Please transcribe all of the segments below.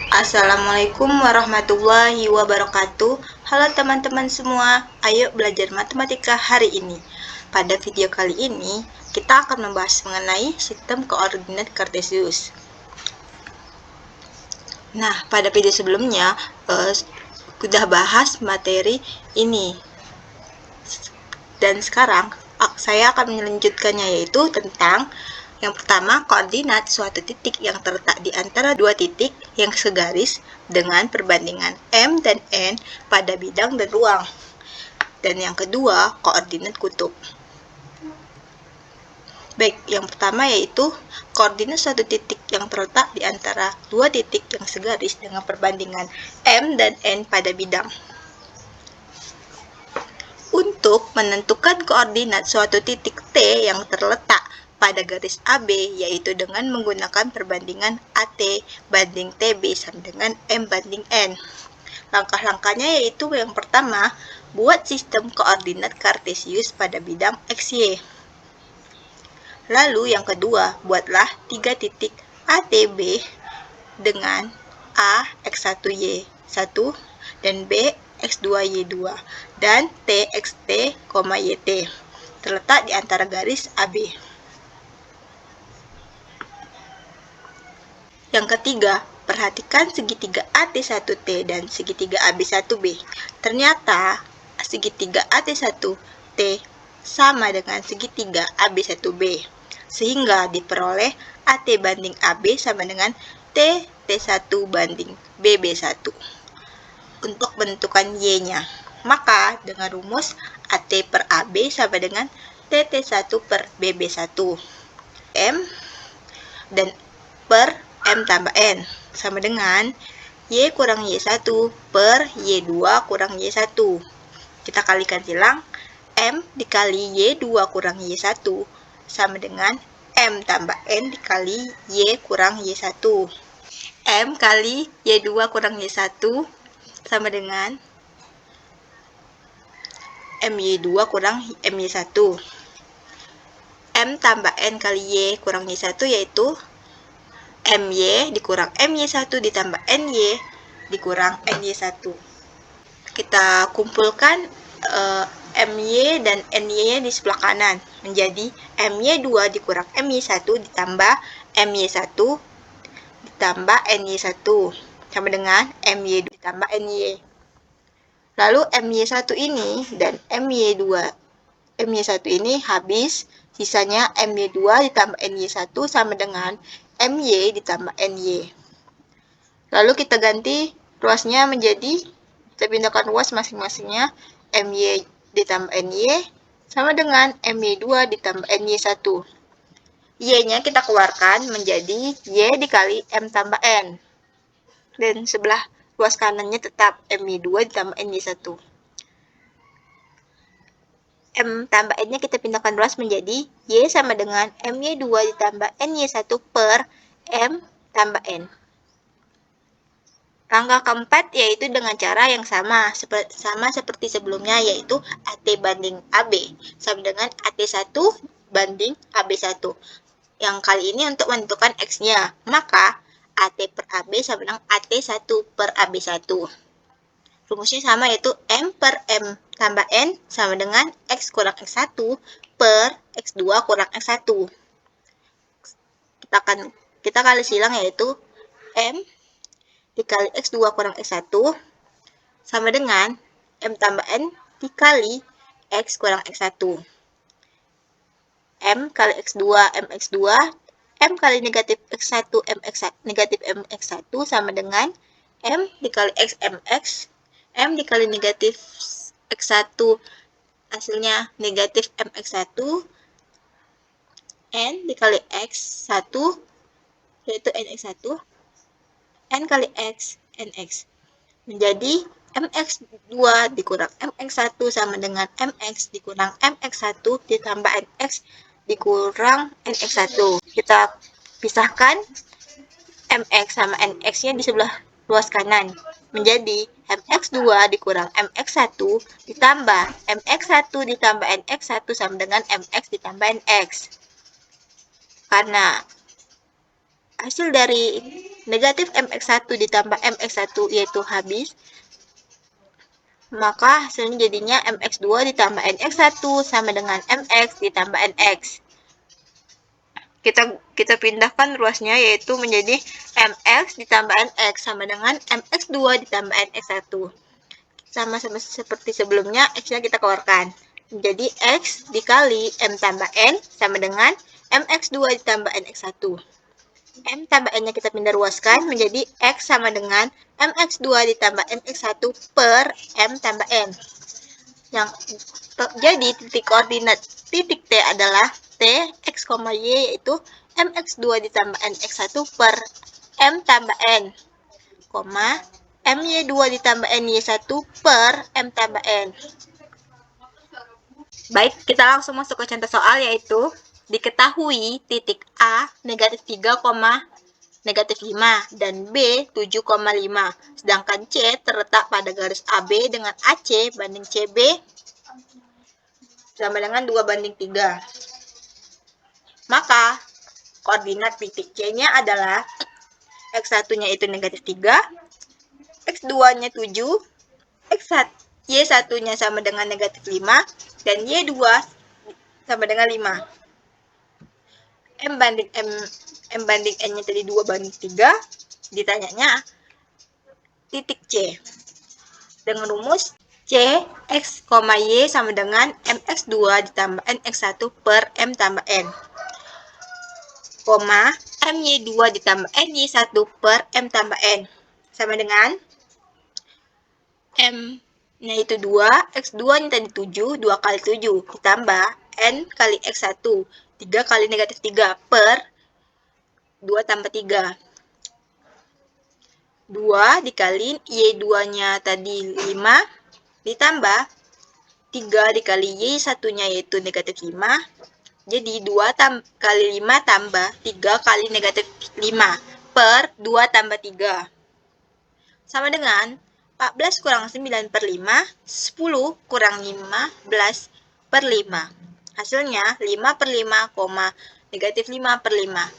Assalamualaikum warahmatullahi wabarakatuh. Halo teman-teman semua, ayo belajar matematika hari ini. Pada video kali ini, kita akan membahas mengenai sistem koordinat Kartesius. Nah, pada video sebelumnya, sudah bahas materi ini. Dan sekarang, saya akan melanjutkannya, yaitu tentang yang pertama, koordinat suatu titik yang terletak di antara dua titik yang segaris dengan perbandingan M dan N pada bidang dan ruang. Dan yang kedua, koordinat kutub. Baik, yang pertama yaitu koordinat suatu titik yang terletak di antara dua titik yang segaris dengan perbandingan M dan N pada bidang. Untuk menentukan koordinat suatu titik T yang terletak pada garis AB, yaitu dengan menggunakan perbandingan AT banding TB sama dengan M banding N. Langkah-langkahnya yaitu yang pertama, buat sistem koordinat Kartesius pada bidang XY. Lalu yang kedua, buatlah 3 titik ATB dengan A X1Y1 dan B X2Y2 dan T XT, YT terletak di antara garis AB. Yang ketiga, perhatikan segitiga AT1T dan segitiga AB1B. Ternyata segitiga AT1T sama dengan segitiga AB1B, sehingga diperoleh AT banding AB sama dengan T1 banding BB1. Untuk menentukan Y-nya, maka dengan rumus AT per AB sama dengan TT1 per BB1. M dan per M tambah N sama dengan Y kurang Y1 per Y2 kurang Y1. Kita kalikan silang, M dikali Y2 kurang Y1 sama dengan M tambah N dikali Y kurang Y1. M kali Y2 kurang Y1 sama dengan MY2 kurang MY1. M tambah N kali Y kurang Y1 yaitu MY dikurang MY1 ditambah NY dikurang NY1. Kita kumpulkan MY dan NY di sebelah kanan menjadi MY2 dikurang MY1 ditambah MY1 ditambah NY1 sama dengan MY2 ditambah NY. Lalu MY1 ini dan MY1 ini habis, sisanya MY2 ditambah NY1 sama dengan MY ditambah NY. Lalu kita ganti ruasnya menjadi, kita pindahkan ruas masing-masingnya, MY ditambah NY sama dengan MY2 ditambah NY1. Y-nya kita keluarkan menjadi Y dikali M tambah N. Dan sebelah ruas kanannya tetap MY2 ditambah NY1. M tambah N-nya kita pindahkan ruas menjadi Y sama dengan MY2 ditambah NY1 per M tambah N. Langkah keempat yaitu dengan cara yang sama seperti sebelumnya, yaitu AT banding AB sama dengan AT1 banding AB1. Yang kali ini untuk menentukan X-nya, maka AT per AB sama dengan AT1 per AB1. Rumusnya sama, yaitu M per M tambah N sama dengan X kurang X1 per X2 kurang X1. Kita kali silang, yaitu M dikali X2 kurang X1 sama dengan M tambah N dikali X kurang X1. M kali X2, MX2, M kali negatif X1, MX1, negatif MX1 sama dengan M dikali X, MX, M dikali negatif X1, hasilnya negatif MX1, N dikali X1, yaitu NX1, N kali X, NX, menjadi MX2 dikurang MX1 sama dengan MX dikurang MX1 ditambah NX dikurang NX1. Kita pisahkan MX sama NX-nya di sebelah ruas kanan menjadi MX2 dikurang MX1 ditambah MX1 ditambah NX1 sama dengan MX ditambah NX. Karena hasil dari negatif mx1 ditambah mx1 yaitu habis, maka hasilnya jadinya mx2 ditambah nx1 sama dengan mx ditambah nx. Kita pindahkan ruasnya yaitu menjadi mx ditambah nx sama dengan mx2 ditambah nx1. Sama-sama seperti sebelumnya, x-nya kita keluarkan. Jadi x dikali m tambah n sama dengan mx2 ditambah nx1. M tambah n-nya kita pindah ruaskan menjadi x sama dengan mx2 ditambah mx1 per m tambah n. Jadi titik koordinat titik T adalah T, X, Y yaitu mx2 ditambah nx1 per m tambah n, my2 ditambah ny1 per m tambah n. Baik, kita langsung masuk ke contoh soal, yaitu diketahui titik A negatif 3, negatif 5 dan B 7,5. Sedangkan C terletak pada garis AB dengan AC banding CB sama dengan 2:3. Maka koordinat titik C-nya adalah X1-nya itu negatif 3, X2-nya 7, Y1-nya sama dengan negatif 5, dan Y2 sama dengan 5. M banding N-nya tadi 2:3, ditanyanya titik C. Dengan rumus C, X, Y sama dengan mx2 ditambah nx1 per m tambah n, my2 ditambah ny1 per m tambah n, sama dengan m-nya itu 2, x2-nya tadi 7, 2 kali 7, ditambah n kali x1, 3 kali negatif 3 per 2 tambah 3. 2 dikali Y2-nya tadi 5, ditambah 3 dikali Y1-nya yaitu negatif 5. Jadi 2 kali 5 tambah 3 kali negatif 5 per 2 tambah 3. Sama dengan 14 kurang 9 per 5, 10 kurang 15 per 5. Hasilnya 5 per 5, negatif 5 per 5.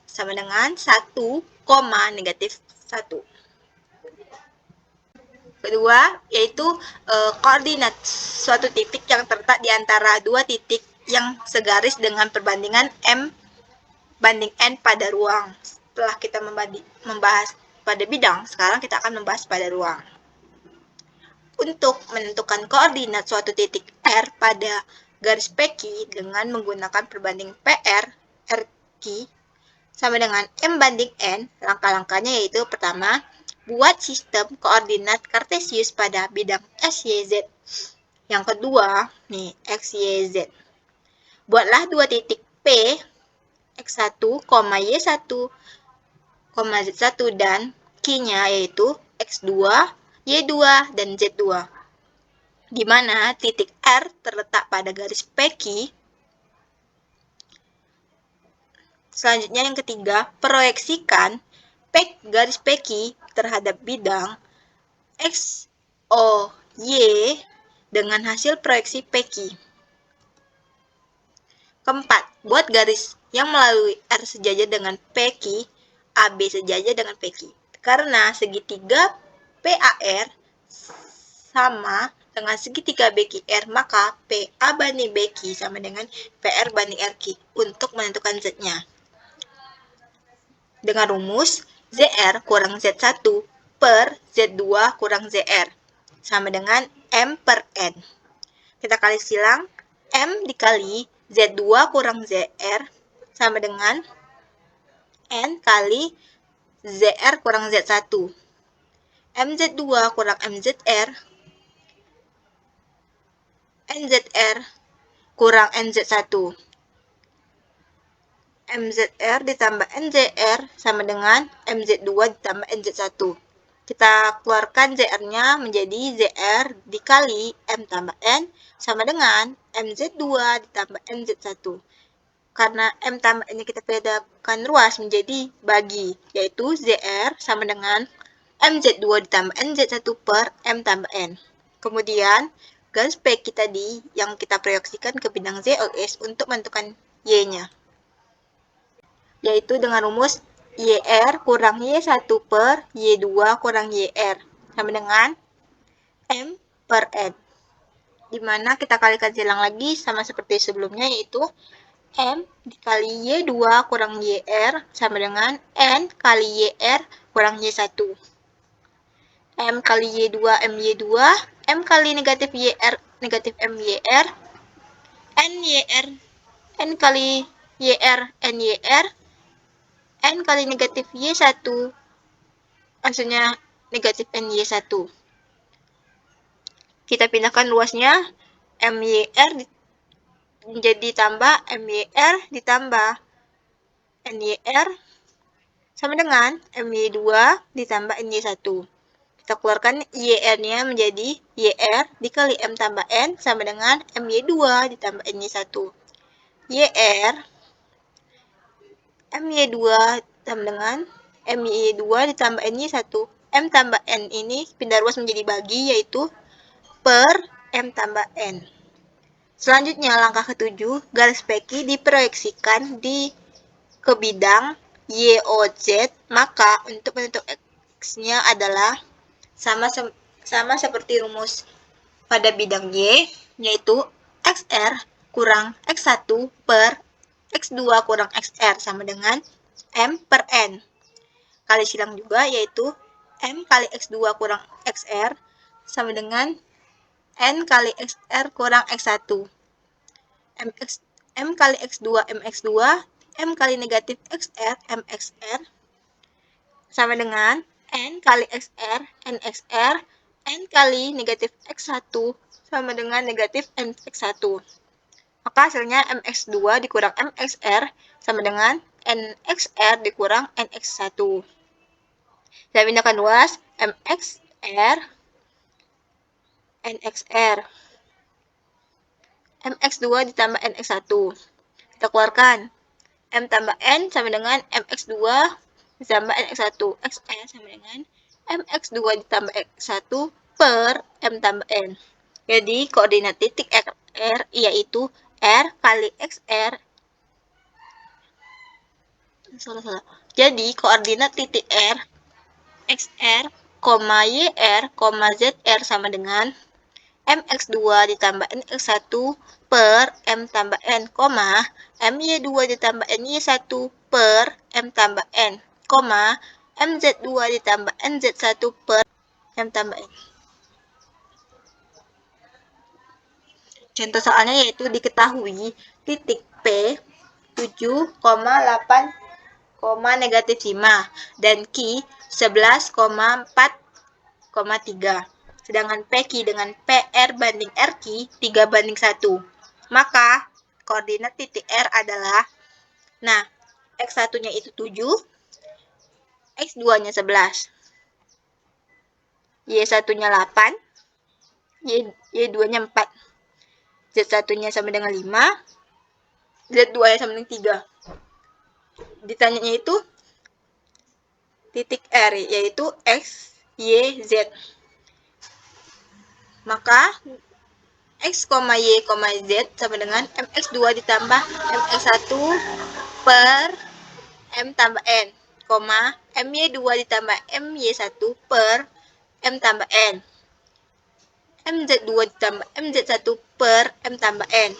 Sama dengan 1, negatif 1. Kedua, yaitu koordinat suatu titik yang terletak di antara dua titik yang segaris dengan perbandingan M banding N pada ruang. Setelah kita membahas pada bidang, sekarang kita akan membahas pada ruang. Untuk menentukan koordinat suatu titik R pada garis PQ dengan menggunakan perbanding PR, RQ, sama dengan M banding N, langkah-langkahnya yaitu pertama, buat sistem koordinat kartesius pada bidang SYZ. Yang kedua, nih, XYZ. Buatlah dua titik P, X1, Y1, Z1 dan Q-nya yaitu X2, Y2, dan Z2. Di mana titik R terletak pada garis PQ. Selanjutnya yang ketiga, proyeksikan garis PQ terhadap bidang XOY dengan hasil proyeksi PQ. Keempat, buat garis yang melalui R sejajar dengan PQ, AB sejajar dengan PQ. Karena segitiga PAR sama dengan segitiga BQR, maka PA banding BQ sama dengan PR banding RQ untuk menentukan Z-nya. Dengan rumus ZR kurang Z1 per Z2 kurang ZR sama dengan M per N. Kita kali silang, M dikali Z2 kurang ZR sama dengan N kali ZR kurang Z1. MZ2 kurang MZR, NZR kurang NZ1. MZR ditambah NZR sama dengan MZ2 ditambah NZ1. Kita keluarkan ZR-nya menjadi ZR dikali M tambah N sama dengan MZ2 ditambah MZ1. Karena M tambah N-nya kita bedakan ruas menjadi bagi, yaitu ZR sama dengan MZ2 ditambah NZ1 per M tambah N. Kemudian, garis PQ tadi yang kita proyeksikan ke bidang ZOS untuk menentukan Y-nya. Yaitu dengan rumus YR kurang Y1 per Y2 kurang YR. Sama dengan M per N. Dimana kita kalikan silang lagi sama seperti sebelumnya, yaitu M dikali Y2 kurang YR sama dengan N kali YR kurang Y1. M kali Y2 MY2, M kali negatif YR negatif MYR, NYR, N kali YR NYR, N kali negatif Y1, maksudnya negatif NY1. Kita pindahkan luasnya, MYR menjadi tambah MYR ditambah NYR sama dengan MY2 ditambah NY1. Kita keluarkan YR-nya menjadi YR dikali M tambah N sama dengan MY2 ditambah NY1. YR MY2 sama dengan MY2 ditambah NY1. M tambah N ini pindah ruas menjadi bagi, yaitu per M tambah N. Selanjutnya langkah ketujuh, garis PQ diproyeksikan ke bidang YOZ, maka untuk bentuk X-nya adalah sama seperti rumus pada bidang Y, yaitu XR kurang X1 per X2 kurang XR sama dengan M per N. Kali silang juga, yaitu M kali X2 kurang XR sama dengan N kali XR kurang X1. M kali X2 MX2, M kali negatif XR MXR sama dengan N kali XR NXR, N kali negatif X1 sama dengan negatif NX1. Maka hasilnya MX2 dikurang MXR sama dengan NXR dikurang NX1. Saya pindahkan luas, MXR NXR, MX2 ditambah NX1. Kita keluarkan, M tambah N sama dengan MX2 ditambah NX1. XR sama dengan MX2 ditambah X1 per M tambah N. Jadi koordinat titik R yaitu R kali XR. Jadi koordinat titik R, XR, YR, ZR sama dengan MX2 ditambah NX1 per M tambah N, MY2 ditambah NY1 per M tambah N, MZ2 ditambah NZ1 per M tambah N. Contoh soalnya yaitu diketahui titik P 7,8, negatif 5 dan Q 11,4,3. Sedangkan PQ dengan PR banding RQ 3:1. Maka koordinat titik R adalah, nah, X1-nya itu 7, X2-nya 11, Y1-nya 8, Y2-nya 4, Z1-nya sama dengan 5, Z2-nya sama dengan 3. Ditanyanya itu titik R, yaitu X, Y, Z. Maka X, Y, Z sama dengan MX2 ditambah MX1 per M tambah N, MY2 ditambah MY1 per M tambah N, MZ2 ditambah MZ1 per M tambah N.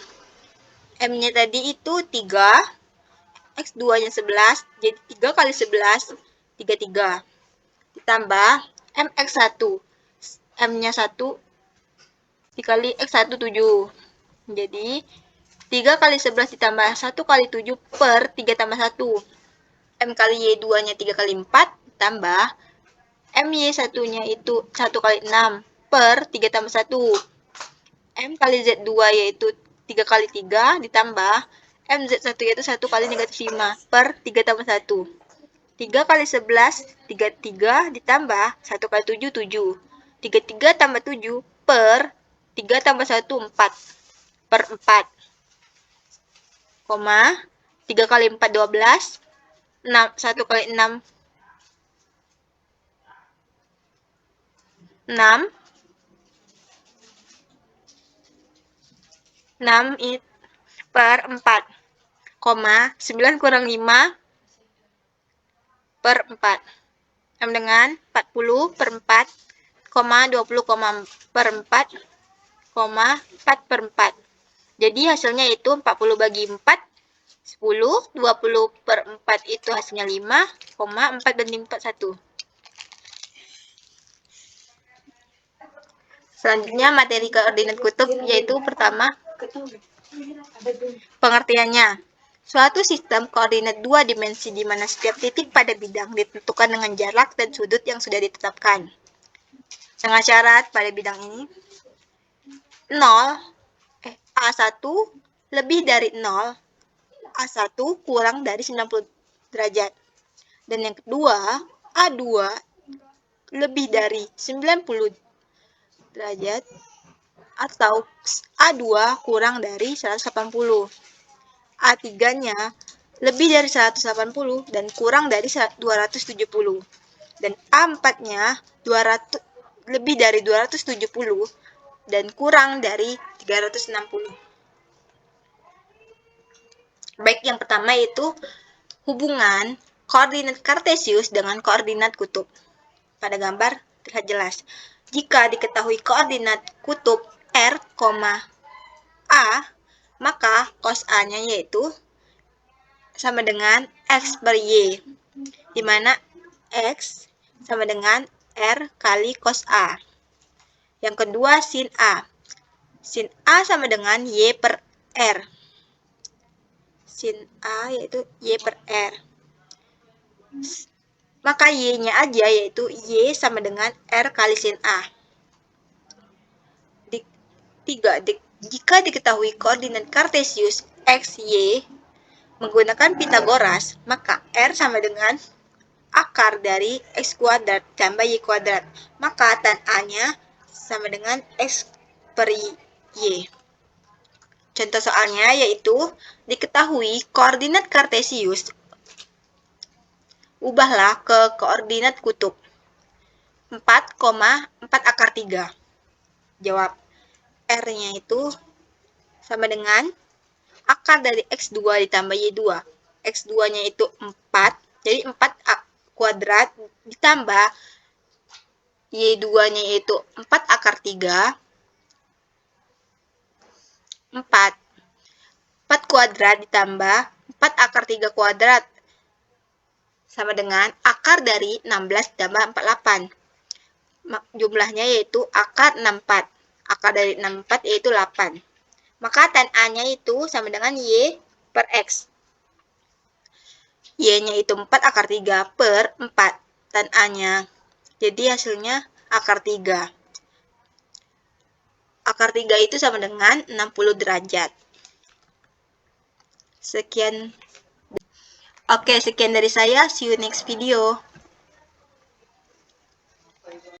M-nya tadi itu 3, X2-nya 11, jadi 3 kali 11, 33. Ditambah MX1, M-nya 1, dikali X1 7. Jadi 3 kali 11 ditambah 1 kali 7 per 3 tambah 1. M kali Y2-nya 3 kali 4 tambah MY1-nya itu 1 kali 6 per 3 tambah 1. M kali Z2 yaitu 3 kali 3 ditambah MZ1 yaitu 1 kali negatif 5 per 3 tambah 1. 3 kali 11, 33 ditambah 1 kali 7, 7. 33 tambah 7 per 3 tambah 1, 4 per 4. 3 kali 4, 12. 1 kali 6, 6. 6 per 4, 9 kurang 5, per 4. Sama dengan 40 per 4, 20, per 4, 4 per 4. Jadi hasilnya itu 40 bagi 4, 10, 20 per 4 itu hasilnya 5, 4 banding 4, 1. Selanjutnya materi koordinat kutub, yaitu pertama, pengertiannya. Suatu sistem koordinat dua dimensi di mana setiap titik pada bidang ditentukan dengan jarak dan sudut yang sudah ditetapkan. Dengan syarat pada bidang ini, A1 lebih dari 0, A1 kurang dari 90 derajat. Dan yang kedua, A2 lebih dari 90 derajat atau A2 kurang dari 180. A3-nya lebih dari 180 dan kurang dari 270. Dan A4-nya lebih dari 270 dan kurang dari 360. Baik, yang pertama yaitu hubungan koordinat Kartesius dengan koordinat kutub. Pada gambar terlihat jelas. Jika diketahui koordinat kutub R, A, maka cos A-nya yaitu sama dengan X per Y, di mana X sama dengan R kali cos A. Yang kedua, sin A. Sin A sama dengan Y per R. Sin A yaitu Y per R. Maka Y-nya aja yaitu Y sama dengan R kali sin A. Jika diketahui koordinat Kartesius X, Y menggunakan Pitagoras, maka R sama dengan akar dari X kuadrat tambah Y kuadrat. Maka tan A-nya sama dengan X per Y. Contoh soalnya yaitu diketahui koordinat Kartesius, ubahlah ke koordinat kutub. 4,4 akar 3. Jawab. R-nya itu sama dengan akar dari X2 ditambah Y2. X2-nya itu 4, jadi 4 kuadrat ditambah Y2-nya itu 4 akar 3. 4 kuadrat ditambah 4 akar 3 kuadrat sama dengan akar dari 16 ditambah 48. Jumlahnya yaitu akar 64. Akar dari 64 yaitu 8. Maka tan A-nya itu sama dengan Y per X. Y-nya itu 4 akar 3 per 4 tan A-nya. Jadi hasilnya akar 3. Akar 3 itu sama dengan 60 derajat. Sekian. Oke, sekian dari saya. See you next video.